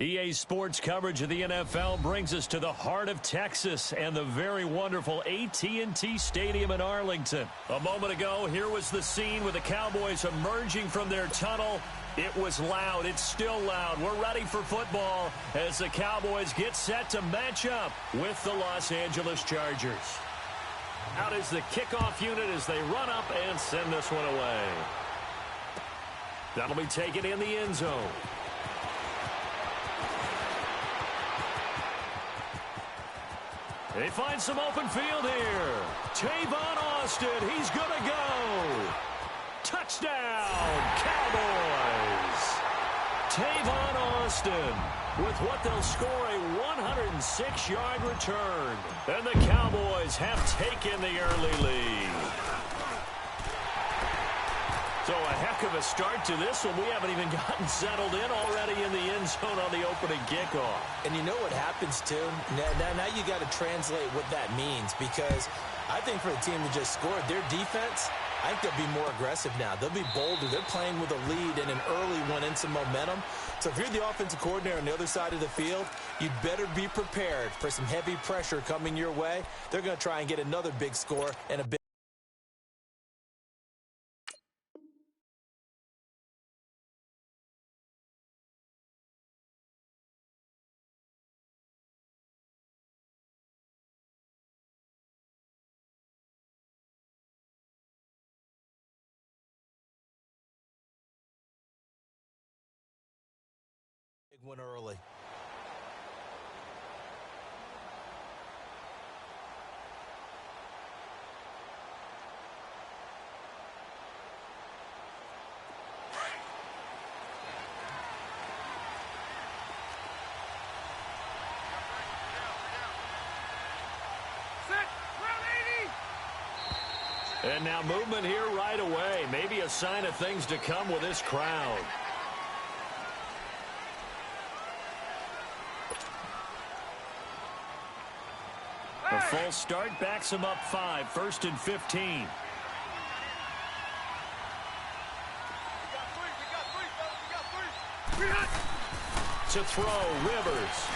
EA Sports coverage of the NFL brings us to the heart of Texas and the very wonderful AT&T Stadium in Arlington. A moment ago, here was the scene with the Cowboys emerging from their tunnel. It was loud. It's still loud. We're ready for football as the Cowboys get set to match up with the Los Angeles Chargers. Out is the kickoff unit as they run up and send this one away. That'll be taken in the end zone. They find some open field here. Tavon Austin, he's going to go. Touchdown, Cowboys. Tavon Austin with what they'll score a 106-yard return. And the Cowboys have taken the early lead. So a heck of a start to this one. We haven't even gotten settled in already in the end zone on the opening kickoff. And you know what happens, too? Now you got to translate what that means, because I think for the team that just scored, their defense, I think they'll be more aggressive now. They'll be bolder. They're playing with a lead and an early one and some momentum. So if you're the offensive coordinator on the other side of the field, you'd better be prepared for some heavy pressure coming your way. They're going to try and get another big score and a big one early. And now movement here right away. Maybe a sign of things to come with this crowd. A false start backs him up 5, 1st and 15. To throw, Rivers.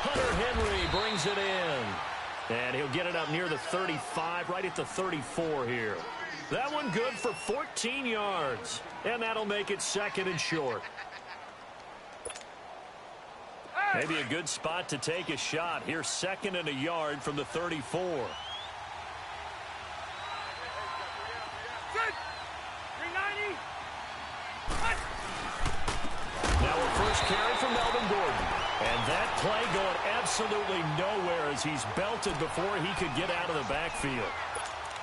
Hunter Henry brings it in. And he'll get it up near the 35, right at the 34 here. That one good for 14 yards. And that'll make it 2nd and short. Maybe a good spot to take a shot. Here's 2nd and a yard from the 34. Now a first carry from Melvin Gordon. And that play going absolutely nowhere as he's belted before he could get out of the backfield.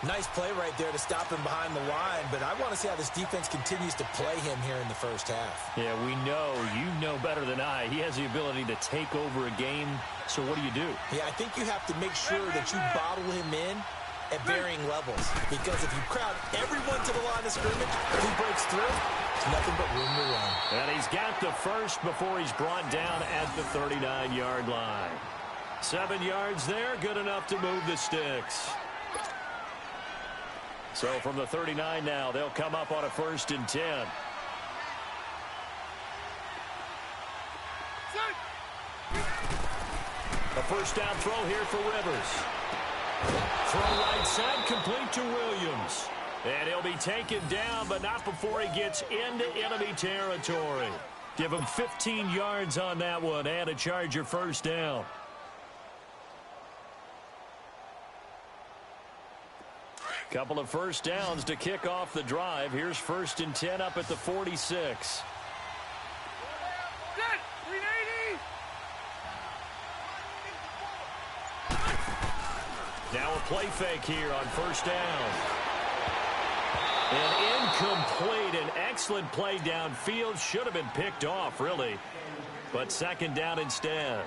Nice play right there to stop him behind the line, but I want to see how this defense continues to play him here in the first half. Yeah, we know. You know better than I. He has the ability to take over a game, so what do you do? Yeah, I think you have to make sure that you bottle him in at varying levels, because if you crowd everyone to the line of scrimmage, if he breaks through, there's nothing but room to run. And he's got the first before he's brought down at the 39-yard line. 7 yards there, good enough to move the sticks. So from the 39 now, they'll come up on a 1st and 10. A first down throw here for Rivers. Throw right side, complete to Williams. And he'll be taken down, but not before he gets into enemy territory. Give him 15 yards on that one and a Charger first down. Couple of first downs to kick off the drive. Here's 1st and 10 up at the 46. Now a play fake here on 1st down. And incomplete. An excellent play downfield. Should have been picked off, really. But 2nd down instead.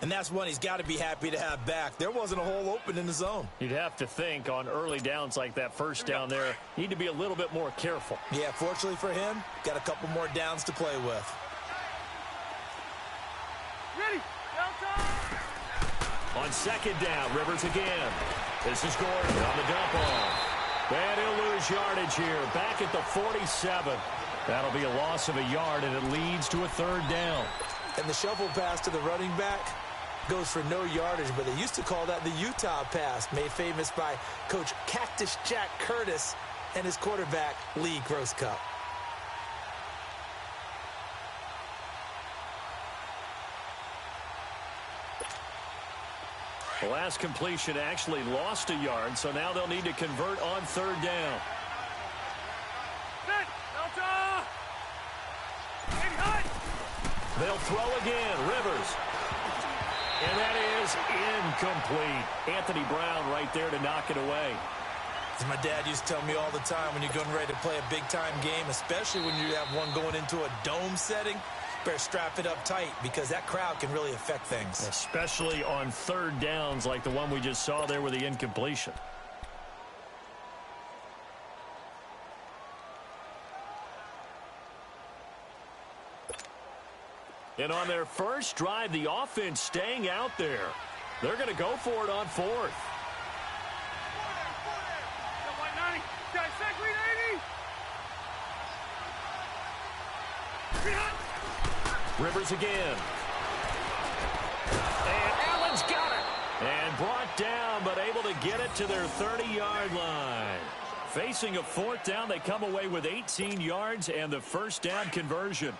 And that's one he's got to be happy to have back. There wasn't a hole open in the zone. You'd have to think on early downs like that, first down there, need to be a little bit more careful. Yeah, fortunately for him, got a couple more downs to play with. Ready. On 2nd down, Rivers again. This is Gordon on the dump off. And he'll lose yardage here, back at the 47. That'll be a loss of a yard, and it leads to a third down. And the shovel pass to the running back goes for no yardage, but they used to call that the Utah pass, made famous by Coach Cactus Jack Curtis and his quarterback, Lee Grosscup. The last completion actually lost a yard, so now they'll need to convert on third down. They'll throw again. Rivers. And that is incomplete. Anthony Brown right there to knock it away. As my dad used to tell me all the time, when you're getting ready to play a big-time game, especially when you have one going into a dome setting, better strap it up tight because that crowd can really affect things. Especially on third downs like the one we just saw there with the incompletion. And on their first drive, the offense staying out there. They're going to go for it on fourth. Rivers again. And Allen's got it. And brought down, but able to get it to their 30-yard line. Facing a fourth down, they come away with 18 yards and the first down conversion.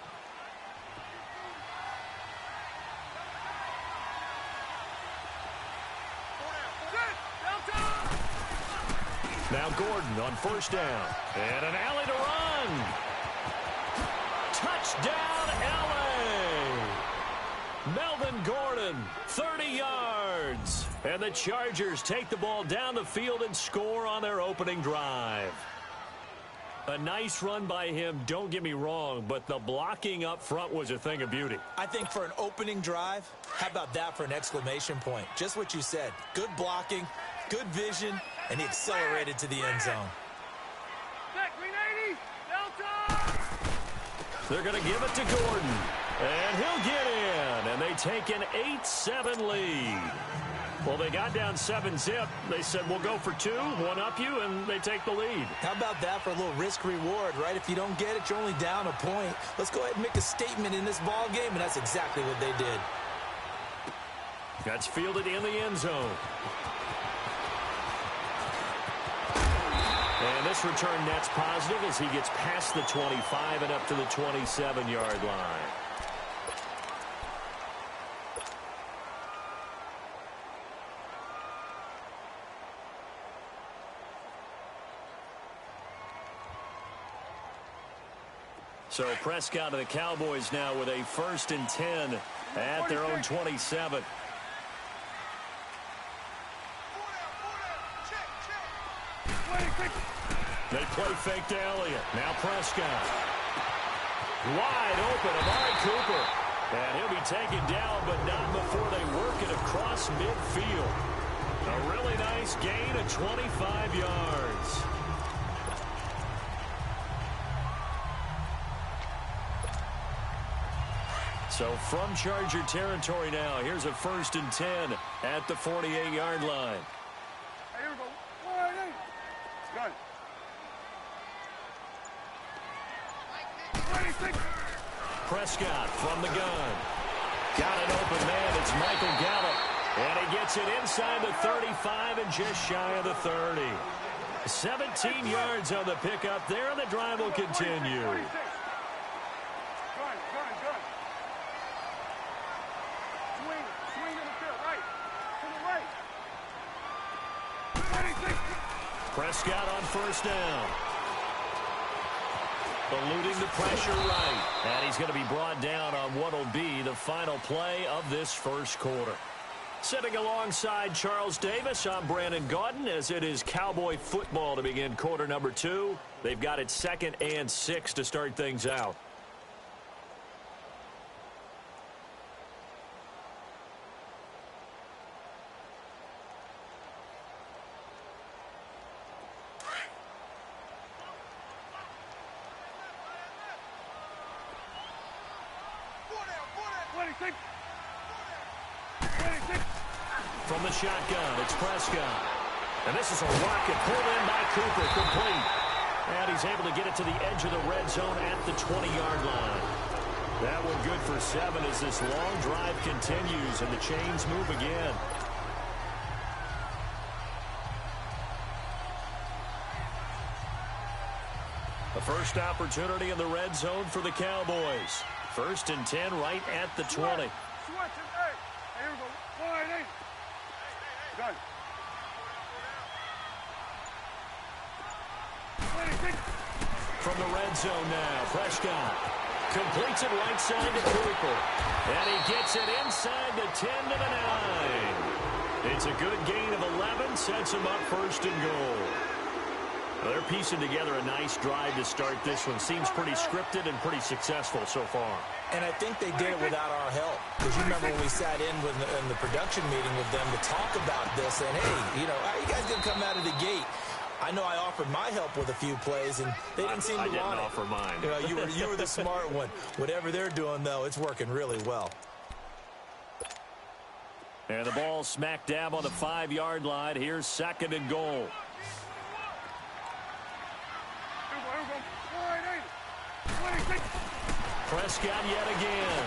Now Gordon on first down. And an alley to run. Touchdown, LA! Melvin Gordon, 30 yards. And the Chargers take the ball down the field and score on their opening drive. A nice run by him, don't get me wrong, but the blocking up front was a thing of beauty. I think for an opening drive, how about that for an exclamation point? Just what you said. Good blocking, good vision, and he accelerated to the end zone. They're going to give it to Gordon. And he'll get in. And they take an 8-7 lead. Well, they got down 7-zip. They said, we'll go for two, one up you, and they take the lead. How about that for a little risk-reward, right? If you don't get it, you're only down a point. Let's go ahead and make a statement in this ball game, and that's exactly what they did. That's fielded in the end zone. And this return net's positive as he gets past the 25 and up to the 27-yard line. So Prescott and the Cowboys now with a 1st and 10 at their own 27. They play fake to Elliott. Now Prescott. Wide open, Amari Cooper. And he'll be taken down, but not before they work it across midfield. A really nice gain of 25 yards. So from Charger territory now, here's a 1st and 10 at the 48-yard line. Here we go. Good. Prescott from the gun. Got an open man. It's Michael Gallup. And he gets it inside the 35 and just shy of the 30. 17 yards on the pickup there, and the drive will continue. Prescott on first down. Eluding the pressure right. And he's going to be brought down on what will be the final play of this first quarter. Sitting alongside Charles Davis, I'm Brandon Gaudin as it is Cowboy football to begin quarter number 2. They've got it 2nd and 6 to start things out. From the shotgun, it's Prescott. And this is a rocket pulled in by Cooper, complete. And he's able to get it to the edge of the red zone at the 20-yard line. That one good for 7 as this long drive continues and the chains move again. A first opportunity in the red zone for the Cowboys. 1st and 10 right at the 20. Switch it. Hey, here we go. Wide eight. Done. 26. From the red zone now, Prescott completes it right side to Cooper. And he gets it inside the 10 to the 9. It's a good gain of 11, sets him up 1st and goal. Well, they're piecing together a nice drive to start this one. Seems pretty scripted and pretty successful so far. And I think they did it without our help. Because you remember when we sat in the production meeting with them to talk about this, and hey, you know, how are you guys going to come out of the gate? I know I offered my help with a few plays, and they didn't seem to want it. I didn't offer mine. You know, you were the smart one. Whatever they're doing, though, it's working really well. And the ball smack dab on the 5-yard line. Here's 2nd and goal. Prescott yet again.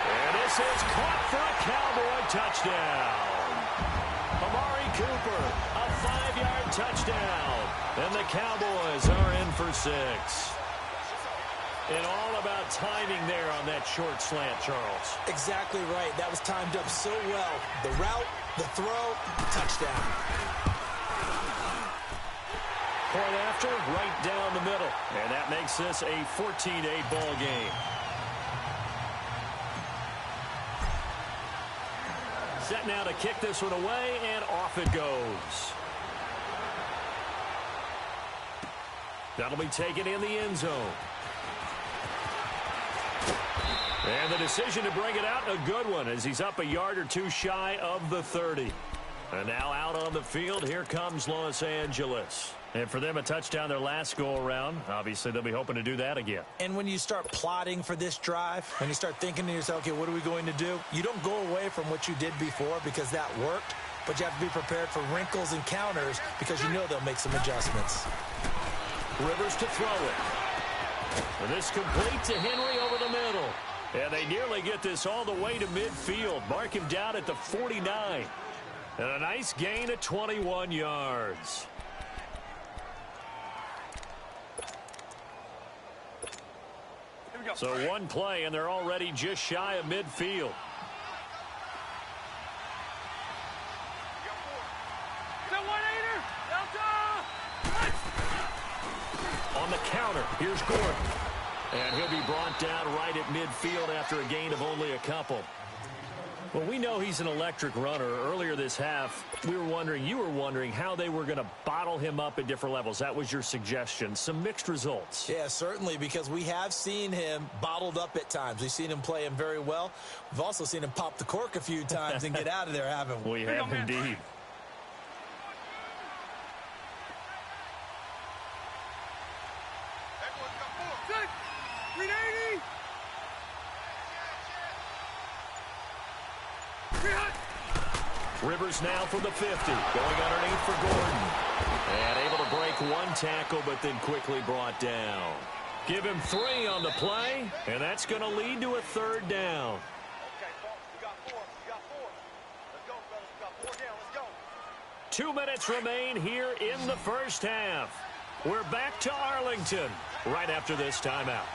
And this is caught for a Cowboy touchdown. Amari Cooper, a 5-yard touchdown. And the Cowboys are in for 6. And all about timing there on that short slant, Charles. Exactly right. That was timed up so well. The route, the throw, touchdown. Point after, right down the middle. And that makes this a 14-8 ball game. Set now to kick this one away, and off it goes. That'll be taken in the end zone. And the decision to bring it out, a good one, as he's up a yard or two shy of the 30. And now out on the field, here comes Los Angeles. And for them, a touchdown their last go-around. Obviously, they'll be hoping to do that again. And when you start plotting for this drive, when you start thinking to yourself, okay, what are we going to do? You don't go away from what you did before because that worked, but you have to be prepared for wrinkles and counters because you know they'll make some adjustments. Rivers to throw it. And this complete to Henry over the middle. And they nearly get this all the way to midfield. Mark him down at the 49. And a nice gain of 21 yards. So one play, and they're already just shy of midfield. On the counter, here's Gordon. And he'll be brought down right at midfield after a gain of only a couple. Well, we know he's an electric runner. Earlier this half, you were wondering how they were going to bottle him up at different levels. That was your suggestion. Some mixed results. Yeah, certainly, because we have seen him bottled up at times. We've seen him play him very well. We've also seen him pop the cork a few times and get out of there, haven't we? We have indeed. Rivers now for the 50, going underneath for Gordon. And able to break one tackle, but then quickly brought down. Give him 3 on the play, and that's going to lead to a 3rd down. Okay, we got 4. We got 4. Let's go, fellas. We got 4 down. Let's go. 2 minutes remain here in the first half. We're back to Arlington right after this timeout.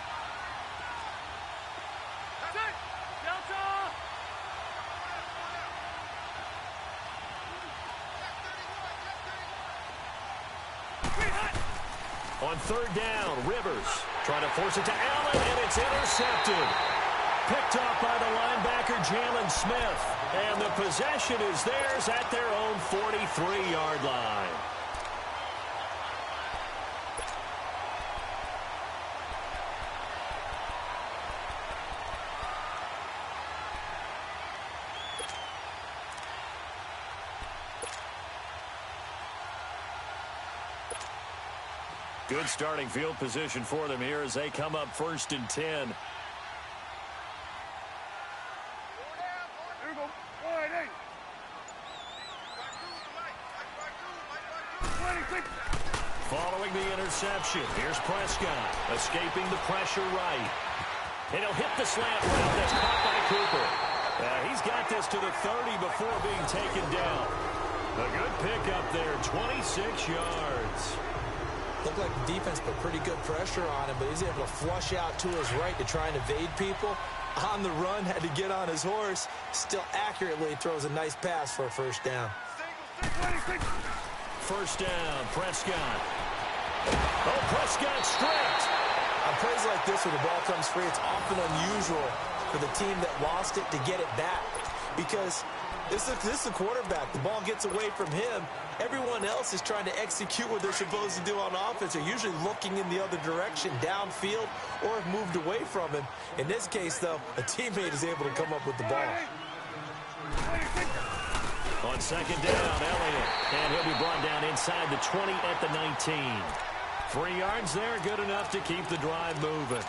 On 3rd down, Rivers trying to force it to Allen, and it's intercepted. Picked off by the linebacker, Jalen Smith. And the possession is theirs at their own 43-yard line. Good starting field position for them here as they come up 1st and 10. Here we go. Wide eight. 26. Following the interception, here's Prescott, escaping the pressure right. And he'll hit the slant route that's caught by Cooper. He's got this to the 30 before being taken down. A good pickup there, 26 yards. Looked like the defense put pretty good pressure on him, but he's able to flush out to his right to try and evade people. On the run, had to get on his horse. Still accurately throws a nice pass for a first down. First down, Prescott. Oh, Prescott stripped. On plays like this where the ball comes free, it's often unusual for the team that lost it to get it back. Because this is a quarterback. The ball gets away from him. Everyone else is trying to execute what they're supposed to do on offense. They're usually looking in the other direction, downfield, or have moved away from him. In this case, though, a teammate is able to come up with the ball. On second down, Elliott. And he'll be brought down inside the 20 at the 19. 3 yards there, good enough to keep the drive moving.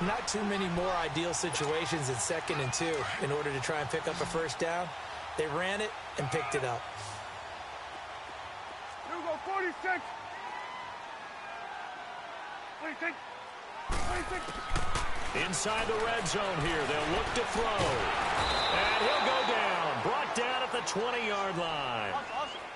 Not too many more ideal situations in 2nd and 2 in order to try and pick up a first down. They ran it and picked it up. Here we go, 46. 26. 26. Inside the red zone here, they'll look to throw. And he'll go down, brought down at the 20-yard line.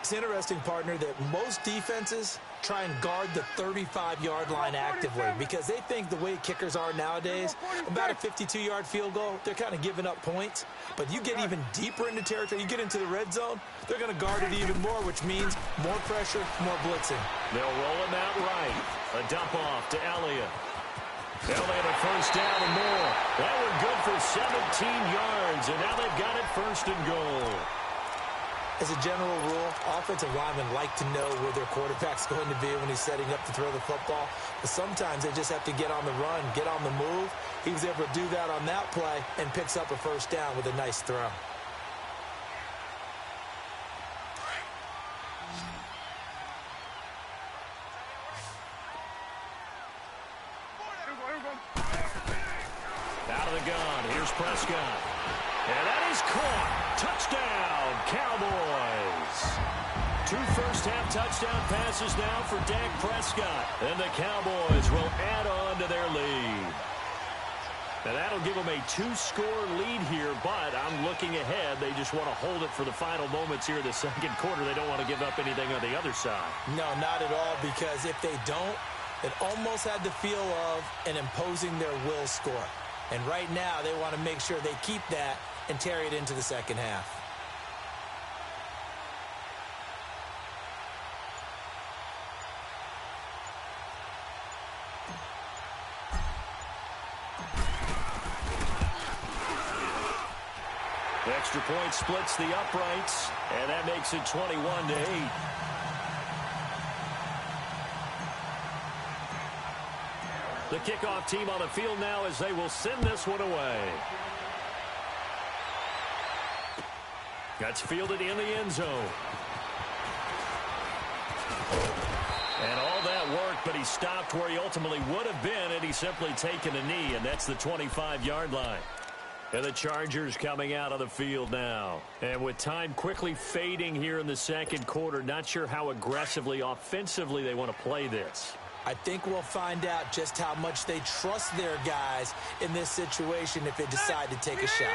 It's interesting, partner, that most defenses try and guard the 35-yard line actively because they think the way kickers are nowadays, about a 52-yard field goal, they're kind of giving up points. But you get even deeper into territory, you get into the red zone, they're going to guard it even more, which means more pressure, more blitzing. They'll roll him out right. A dump off to Elliott. Elliott a first down and more. That one good for 17 yards, and now they've got it 1st and goal. As a general rule, offensive linemen like to know where their quarterback's going to be when he's setting up to throw the football. But sometimes they just have to get on the run, get on the move. He was able to do that on that play and picks up a first down with a nice throw. Out of the gun, here's Prescott. And that is caught. Touchdown, Cowboys. 2 first-half touchdown passes now for Dak Prescott. And the Cowboys will add on to their lead. Now that'll give them a 2-score lead here, but I'm looking ahead. They just want to hold it for the final moments here in the 2nd quarter. They don't want to give up anything on the other side. No, not at all, because if they don't, it almost had the feel of an imposing their will score. And right now, they want to make sure they keep that and carry it into the 2nd half. The extra point splits the uprights, and that makes it 21-8. The kickoff team on the field now as they will send this one away. That's fielded in the end zone. And all that worked, but he stopped where he ultimately would have been had he simply taken a knee, and that's the 25-yard line. And the Chargers coming out of the field now. And with time quickly fading here in the 2nd quarter, not sure how aggressively, offensively they want to play this. I think we'll find out just how much they trust their guys in this situation if they decide to take a shot.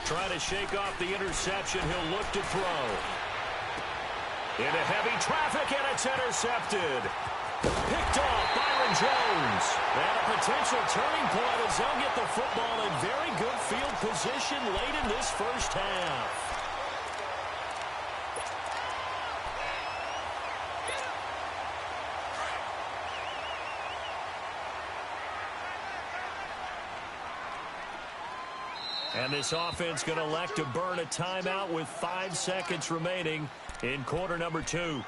Trying to shake off the interception. He'll look to throw. Into heavy traffic, and it's intercepted. Picked off Byron Jones. And a potential turning point as they'll get the football in very good field position late in this 1st half. And this offense going to elect to burn a timeout with 5 seconds remaining in quarter number 2. Here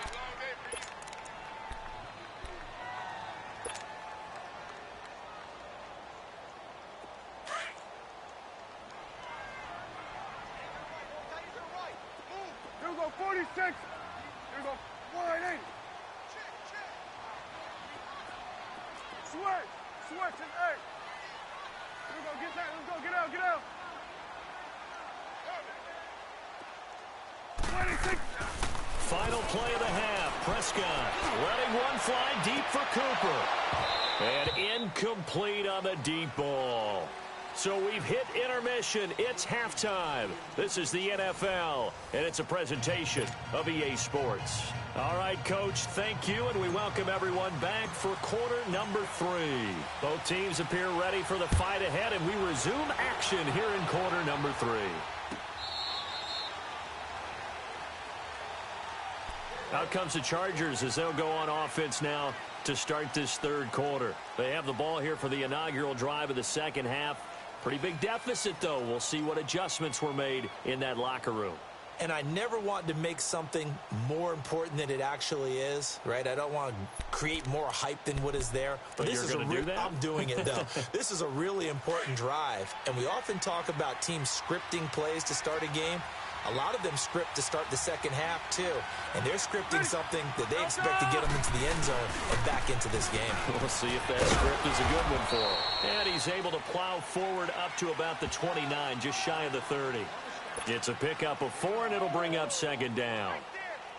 we go, 46. Here we go, 180. Switch, and 8. Here we go, get that, let's go, get out. Final play of the half. Prescott letting one fly deep for Cooper. And incomplete on the deep ball. So we've hit intermission. It's halftime. This is the NFL, and it's a presentation of EA Sports. All right, Coach, thank you, and we welcome everyone back for quarter number 3. Both teams appear ready for the fight ahead, and we resume action here in quarter number 3. Out comes the Chargers as they'll go on offense now to start this third quarter. They have the ball here for the inaugural drive of the second half. Pretty big deficit, though. We'll see what adjustments were made in that locker room. And I never want to make something more important than it actually is, right? I don't want to create more hype than what is there. But this is going to do that? I'm doing it, though. This is a really important drive. And we often talk about teams scripting plays to start a game. A lot of them script to start the second half, too. And they're scripting something that they expect to get them into the end zone and back into this game. We'll see if that script is a good one for him. And he's able to plow forward up to about the 29, just shy of the 30. It's a pickup of 4, and it'll bring up second down.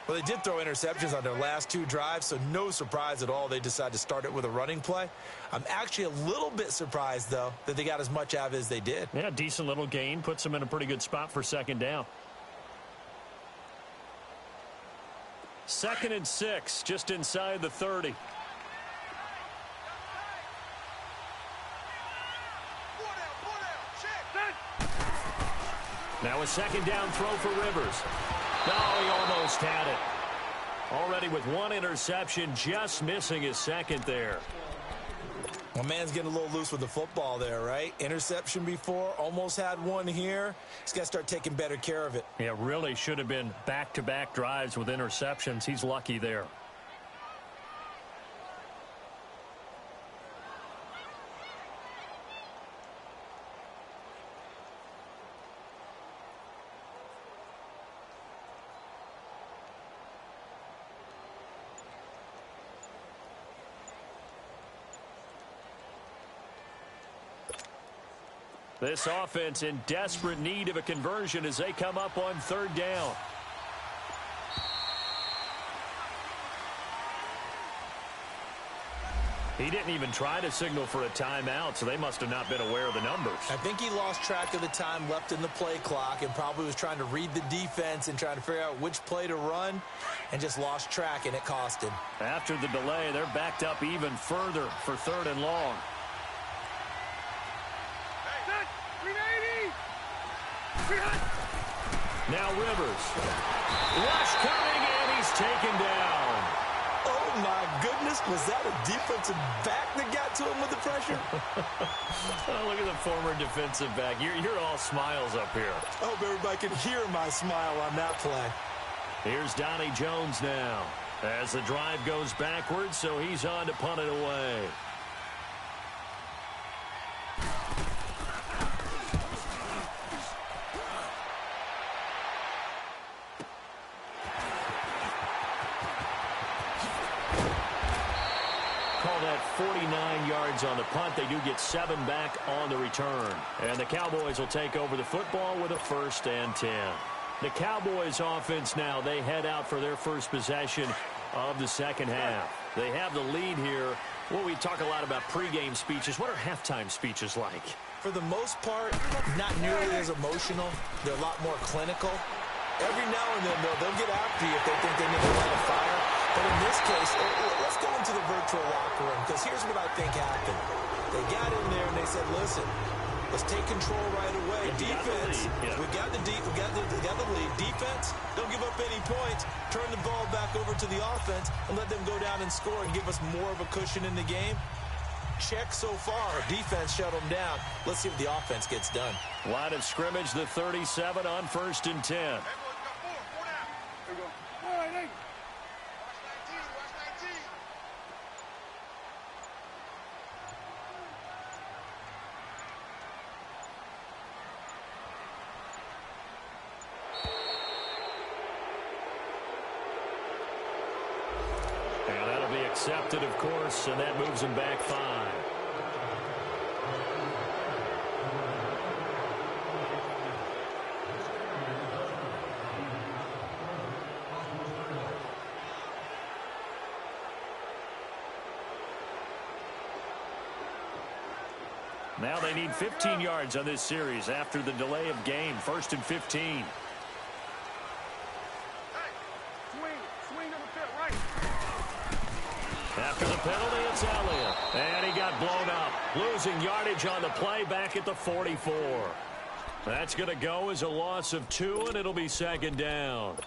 Well, they did throw interceptions on their last 2 drives, so no surprise at all they decided to start it with a running play. I'm actually a little bit surprised, though, that they got as much out of it as they did. Yeah, decent little gain. Puts them in a pretty good spot for second down. 2nd and 6, just inside the 30. Now a second down throw for Rivers. Oh, he almost had it. Already with 1 interception, just missing his second there. Well, man's getting a little loose with the football there, right? Interception before, almost had 1 here. He's got to start taking better care of it. Yeah, really should have been back-to-back drives with interceptions. He's lucky there. This offense in desperate need of a conversion as they come up on 3rd down. He didn't even try to signal for a timeout, so they must have not been aware of the numbers. I think he lost track of the time left in the play clock and probably was trying to read the defense and trying to figure out which play to run and just lost track, and it cost him. After the delay, they're backed up even further for 3rd and long. Now Rivers. Rush coming, and he's taken down. Oh, my goodness. Was that a defensive back that got to him with the pressure? Oh, look at the former defensive back. You're all smiles up here. I hope everybody can hear my smile on that play. Here's Donnie Jones now as the drive goes backwards, so he's on to punt it away. Call that 49 yards on the punt. They do get 7 back on the return. And the Cowboys will take over the football with a 1st and 10. The Cowboys offense now, they head out for their first possession of the second half. They have the lead here. Well, we talk a lot about pregame speeches. What are halftime speeches like? For the most part, not nearly as emotional. They're a lot more clinical. Every now and then, they'll get after you if they think they need to light a fire. But in this case, let's go into the virtual locker room, because here's what I think happened. They got in there and they said, listen, let's take control right away. Defense, we got the lead. Defense, don't give up any points. Turn the ball back over to the offense and let them go down and score and give us more of a cushion in the game. Check so far. Defense shut them down. Let's see if the offense gets done. Line of scrimmage, the 37 on 1st and 10. Accepted, of course, and that moves him back 5. Now they need 15 yards on this series after the delay of game. 1st and 15. Swing on the pit, right. After the penalty, it's Elliott. And he got blown up. Losing yardage on the play back at the 44. That's going to go as a loss of 2, and it'll be 2nd down.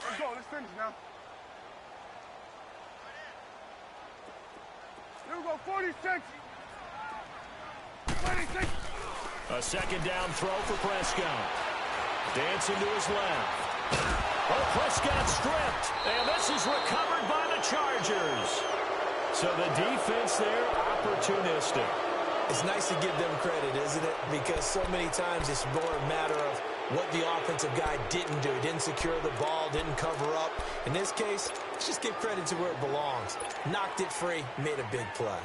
Let's go. Let's finish now. Here we go. 46. 26. A 2nd down throw for Prescott. Dancing to his left. Oh, Prescott stripped. And this is recovered by the Chargers. So the defense there, opportunistic. It's nice to give them credit, isn't it? Because so many times it's more a matter of what the offensive guy didn't do. Didn't secure the ball, didn't cover up. In this case, let's just give credit to where it belongs. Knocked it free, made a big play.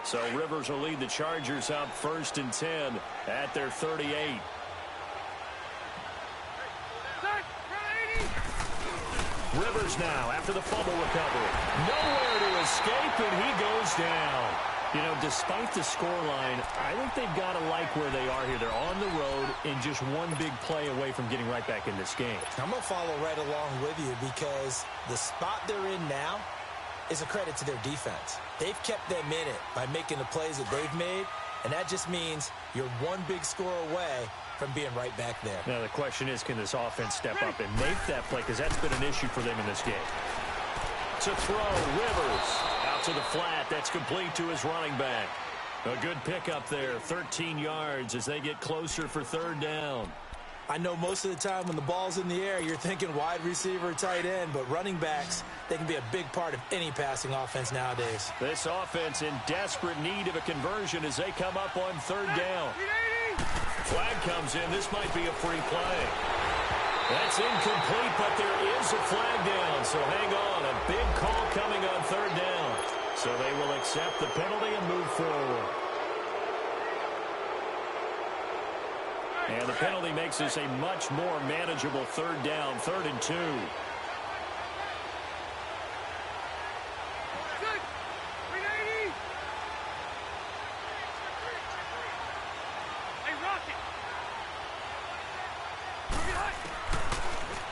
So Rivers will lead the Chargers out 1st and 10 at their 38. Rivers now after the fumble recovery. Nowhere to escape, and he goes down. You know, despite the scoreline, I think they've got to like where they are here. They're on the road and just one big play away from getting right back in this game. I'm going to follow right along with you because the spot they're in now is a credit to their defense. They've kept them in it by making the plays that they've made, and that just means you're one big score away from being right back there. Now, the question is, can this offense step up and make that play? Because that's been an issue for them in this game. To throw, Rivers out to the flat. That's complete to his running back. A good pickup there, 13 yards as they get closer for 3rd down. I know most of the time when the ball's in the air, you're thinking wide receiver, tight end, but running backs, they can be a big part of any passing offense nowadays. This offense in desperate need of a conversion as they come up on 3rd down. Flag comes in. This might be a free play. That's incomplete, but there is a flag down, so hang on. A big call coming on 3rd down. So they will accept the penalty and move forward. And the penalty makes this a much more manageable 3rd down, 3rd and 2.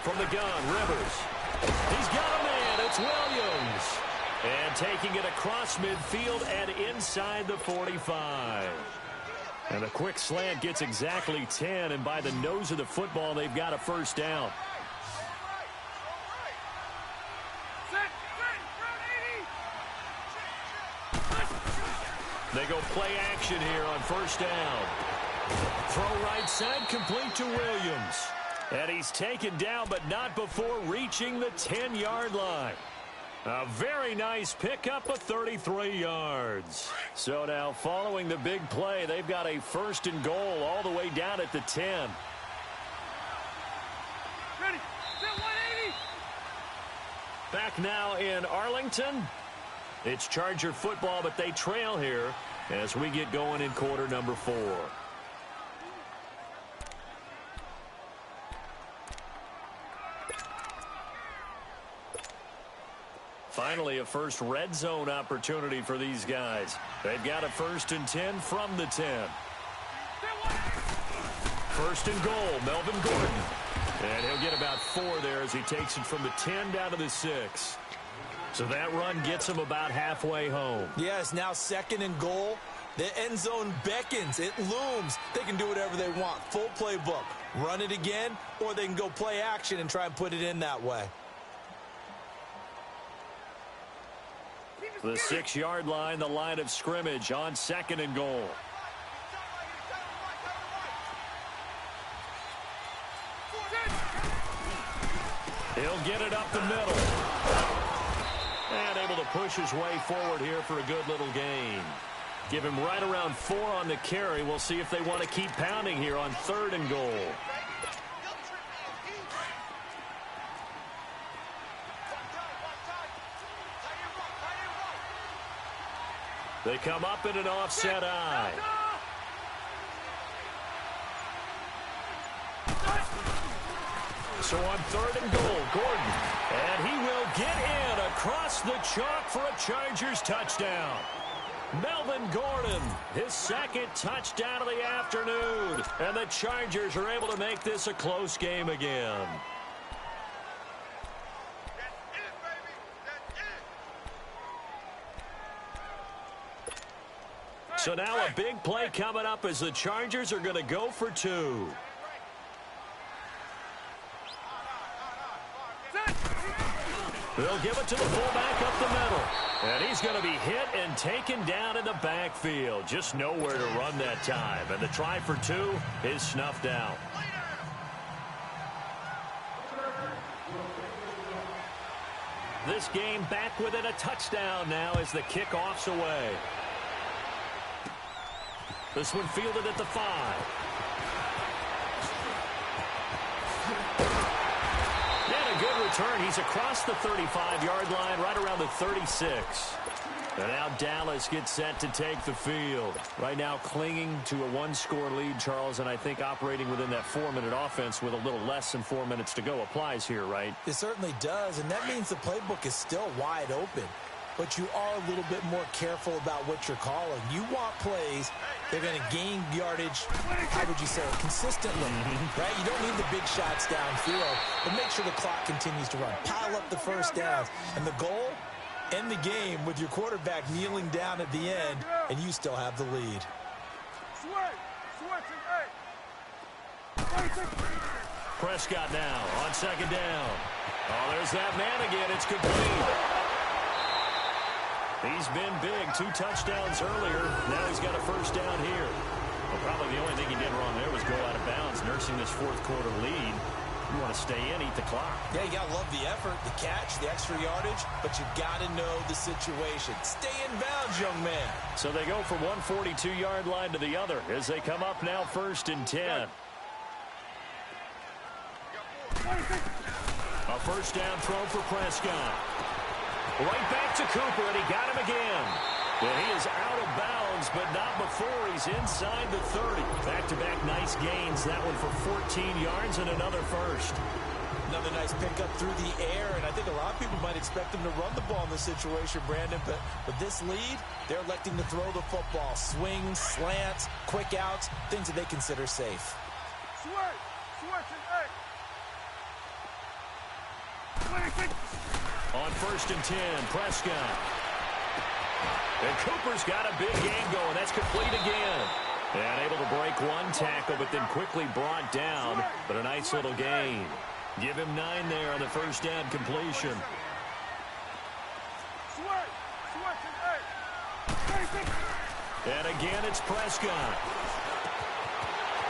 From the gun, Rivers. He's got a man. It's Williams. And taking it across midfield and inside the 45. And a quick slant gets exactly 10, and by the nose of the football, they've got a 1st down. They go play action here on 1st down. Throw right side, complete to Williams. And he's taken down, but not before reaching the 10-yard line. A very nice pickup of 33 yards. So now following the big play, they've got a 1st and goal all the way down at the 10. Ready. 180. Back now in Arlington. It's Charger football, but they trail here as we get going in quarter number 4. Finally, a first red zone opportunity for these guys. They've got a 1st and 10 from the 10. 1st and goal, Melvin Gordon. And he'll get about 4 there as he takes it from the 10 down to the 6. So that run gets him about halfway home. Yes, now 2nd and goal. The end zone beckons. It looms. They can do whatever they want. Full playbook. Run it again, or they can go play action and try and put it in that way. The 6-yard line, the line of scrimmage on 2nd and goal. He'll get it up the middle. And able to push his way forward here for a good little gain. Give him right around 4 on the carry. We'll see if they want to keep pounding here on 3rd and goal. They come up in an offset eye. So on 3rd and goal, Gordon. And he will get in across the chalk for a Chargers touchdown. Melvin Gordon, his 2nd touchdown of the afternoon. And the Chargers are able to make this a close game again. So now a big play coming up as the Chargers are going to go for 2. They'll give it to the fullback up the middle. And he's going to be hit and taken down in the backfield. Just nowhere to run that time. And the try for 2 is snuffed out. This game back within a touchdown now as the kickoff's away. This one fielded at the 5. And a good return. He's across the 35-yard line, right around the 36. And now Dallas gets set to take the field. Right now clinging to a 1-score lead, Charles, and I think operating within that 4-minute offense with a little less than 4 minutes to go applies here, right? It certainly does, and that means the playbook is still wide open. But you are a little bit more careful about what you're calling. You want plays they're going to gain yardage, how would you say, consistently, right? You don't need the big shots downfield, but make sure the clock continues to run. Pile up the first downs. And the goal, end the game with your quarterback kneeling down at the end, and you still have the lead. Prescott now on 2nd down. Oh, there's that man again. It's complete. He's been big. 2 touchdowns earlier. Now he's got a first down here. Well, probably the only thing he did wrong there was go out of bounds, nursing this 4th quarter lead. You want to stay in, eat the clock. Yeah, you got to love the effort, the catch, the extra yardage, but you got to know the situation. Stay in bounds, young man. So they go from 142-yard line to the other as they come up now 1st and 10. A first down throw for Prescott. Right back to Cooper, and he got him again. And he is out of bounds, but not before he's inside the 30. Back-to-back nice gains. That one for 14 yards and another first. Another nice pickup through the air, and I think a lot of people might expect him to run the ball in this situation, Brandon, but with this lead, they're electing to throw the football. Swings, slants, quick outs, things that they consider safe. On 1st and 10, Prescott. And Cooper's got a big game going. That's complete again. And able to break one tackle, but then quickly brought down. But a nice little gain. Give him 9 there on the first down completion. And again, it's Prescott.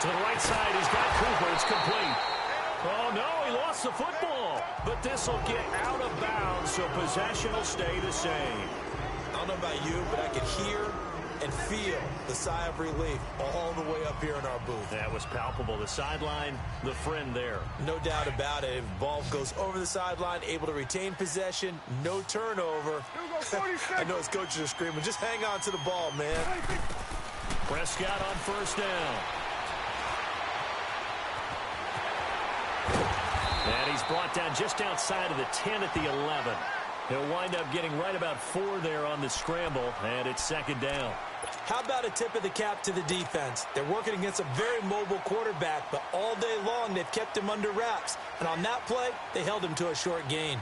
To the right side, he's got Cooper. It's complete. Oh, no, he lost the football. But this will get out of bounds, so possession will stay the same. I don't know about you, but I could hear and feel the sigh of relief all the way up here in our booth. That was palpable. The sideline, the friend there. No doubt about it. If the ball goes over the sideline, able to retain possession, no turnover. I know his coaches are screaming, just hang on to the ball, man. Prescott on first down. And he's brought down just outside of the 10 at the 11. He'll wind up getting right about 4 there on the scramble, and it's 2nd down. How about a tip of the cap to the defense? They're working against a very mobile quarterback, but all day long they've kept him under wraps. And on that play, they held him to a short gain.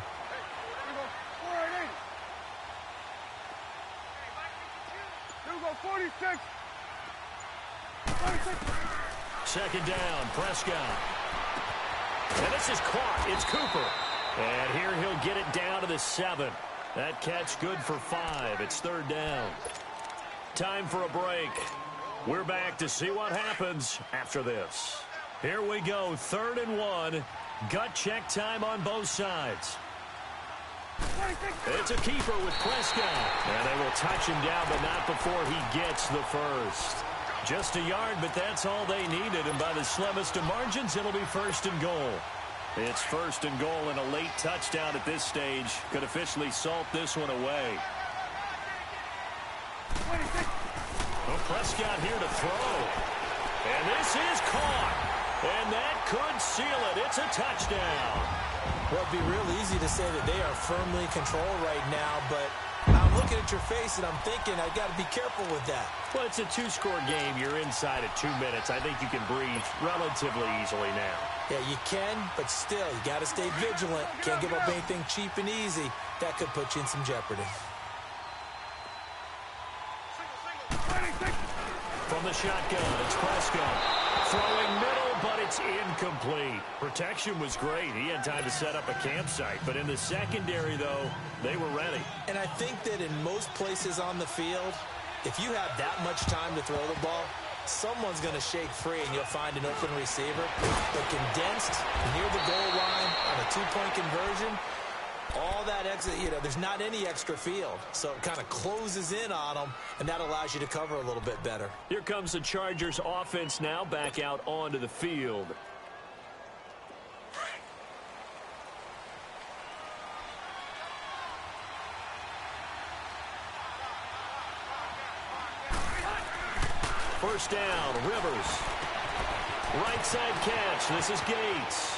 Second down, Prescott. And this is caught. It's Cooper. And here he'll get it down to the 7. That catch good for 5. It's 3rd down. Time for a break. We're back to see what happens after this. Here we go, 3rd and 1. Gut check time on both sides. It's a keeper with Prescott. And they will touch him down, but not before he gets the first. Just a yard, but that's all they needed. And by the slimmest of margins, it'll be 1st and goal. It's 1st and goal, and a late touchdown at this stage could officially salt this one away. Well, Prescott here to throw. And this is caught. And that could seal it. It's a touchdown. Well, it'd be real easy to say that they are firmly in control right now, but I'm looking at your face and I'm thinking I got to be careful with that. Well, it's a two-score game. You're inside at 2 minutes. I think you can breathe relatively easily now. Yeah, you can, but still, you got to stay vigilant. Can't give up anything cheap and easy. That could put you in some jeopardy. From the shotgun, it's Prescott. Throwing middle, but it's incomplete. Protection was great. He had time to set up a campsite. But in the secondary, though, they were ready. And I think that in most places on the field, if you have that much time to throw the ball, someone's going to shake free and you'll find an open receiver. But condensed near the goal line on a two-point conversion, all that extra, there's not any extra field. So it kind of closes in on them, and that allows you to cover a little bit better. Here comes the Chargers offense now back out onto the field. First down, Rivers. Right side catch. This is Gates.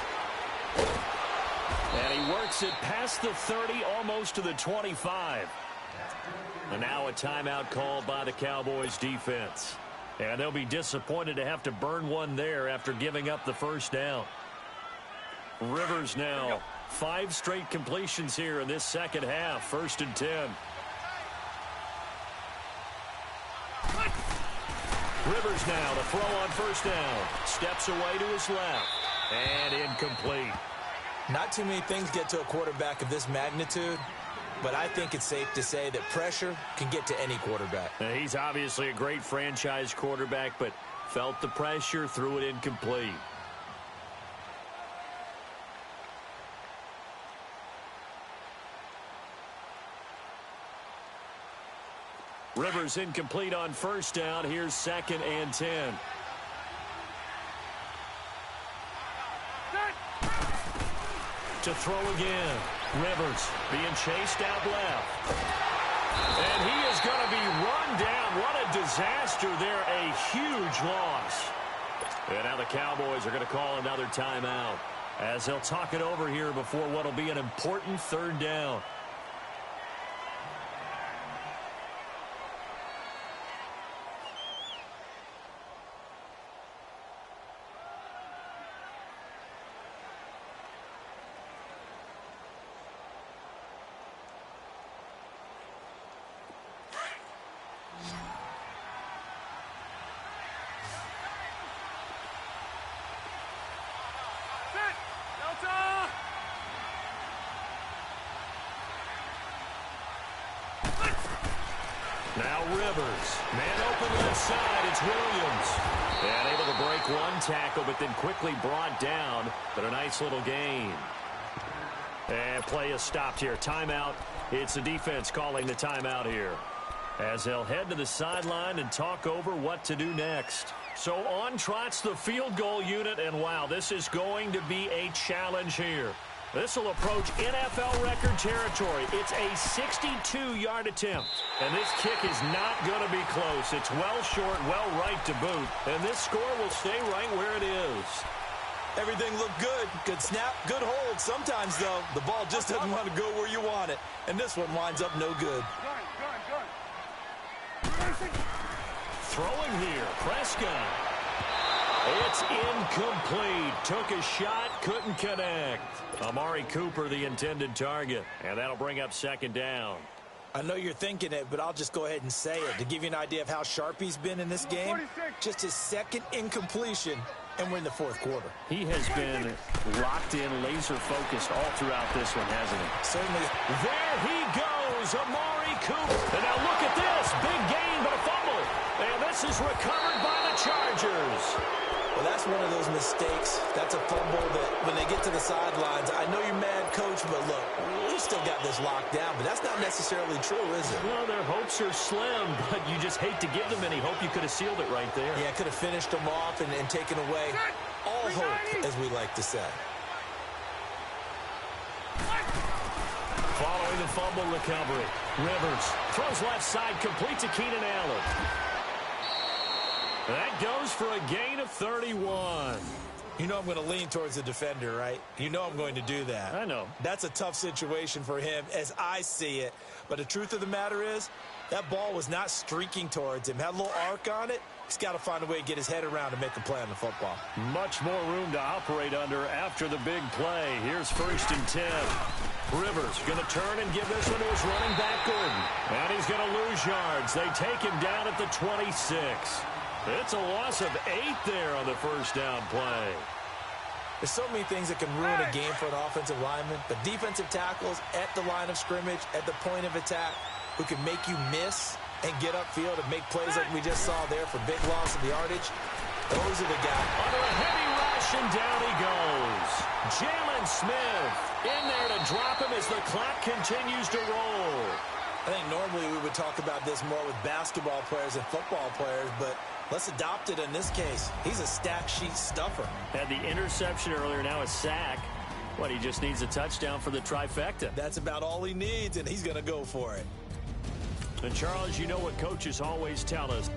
And he works it past the 30, almost to the 25. And now a timeout called by the Cowboys defense. And they'll be disappointed to have to burn one there after giving up the first down. Rivers now 5 straight completions here in this second half. 1st and 10. Rivers now to throw on first down. Steps away to his left. And incomplete. Not too many things get to a quarterback of this magnitude, but I think it's safe to say that pressure can get to any quarterback. Now, he's obviously a great franchise quarterback, but felt the pressure, threw it incomplete. Rivers incomplete on first down. Here's 2nd and 10. To throw again. Rivers being chased out left. And he is going to be run down. What a disaster there. A huge loss. And now the Cowboys are going to call another timeout as they'll talk it over here before what will be an important 3rd down. Now Rivers. Man open left side. It's Williams. And able to break one tackle, but then quickly brought down. But a nice little gain. And play is stopped here. Timeout. It's the defense calling the timeout here, as they'll head to the sideline and talk over what to do next. So on trots the field goal unit, and wow, this is going to be a challenge here. This will approach NFL record territory. It's a 62-yard attempt. And this kick is not going to be close. It's well short, well right to boot. And this score will stay right where it is. Everything looked good. Good snap, good hold. Sometimes, though, the ball just doesn't want to go where you want it. And this one winds up no good. Throwing here, Prescott. It's incomplete. Took a shot, couldn't connect. Amari Cooper, the intended target. And that'll bring up 2nd down. I know you're thinking it, but I'll just go ahead and say it. To give you an idea of how sharp he's been in this game, just his 2nd incompletion, and we're in the 4th quarter. He has been locked in, laser-focused all throughout this one, hasn't he? Certainly. There he goes, Amari Cooper. And now look at this. Big gain, but a fumble. And this is recovered by the Chargers. Well, that's one of those mistakes. That's a fumble that when they get to the sidelines, I know you're mad, Coach, but look, you still got this locked down. But that's not necessarily true, is it? Well, their hopes are slim, but you just hate to give them any hope. You could have sealed it right there. Yeah, could have finished them off and taken away all hope, as we like to say. Following the fumble recovery, Rivers throws left side, complete to Keenan Allen. That goes for a gain of 31. You know I'm going to lean towards the defender, right? You know I'm going to do that. I know. That's a tough situation for him as I see it. But the truth of the matter is, that ball was not streaking towards him. Had a little arc on it. He's got to find a way to get his head around and make a play on the football. Much more room to operate under after the big play. Here's 1st and 10. Rivers going to turn and give this one to his running back, Gordon. And he's going to lose yards. They take him down at the 26. It's a loss of 8 there on the first down play. There's so many things that can ruin a game for an offensive lineman, but defensive tackles at the line of scrimmage, at the point of attack, who can make you miss and get upfield and make plays like we just saw there for big loss of yardage, those are the guys. Under a heavy rush, and down he goes. Jalen Smith in there to drop him as the clock continues to roll. I think normally we would talk about this more with basketball players and football players, but let's adopt it in this case. He's a stat sheet stuffer. Had the interception earlier, now a sack. What, he just needs a touchdown for the trifecta. That's about all he needs, and he's going to go for it. And, Charles, you know what coaches always tell us.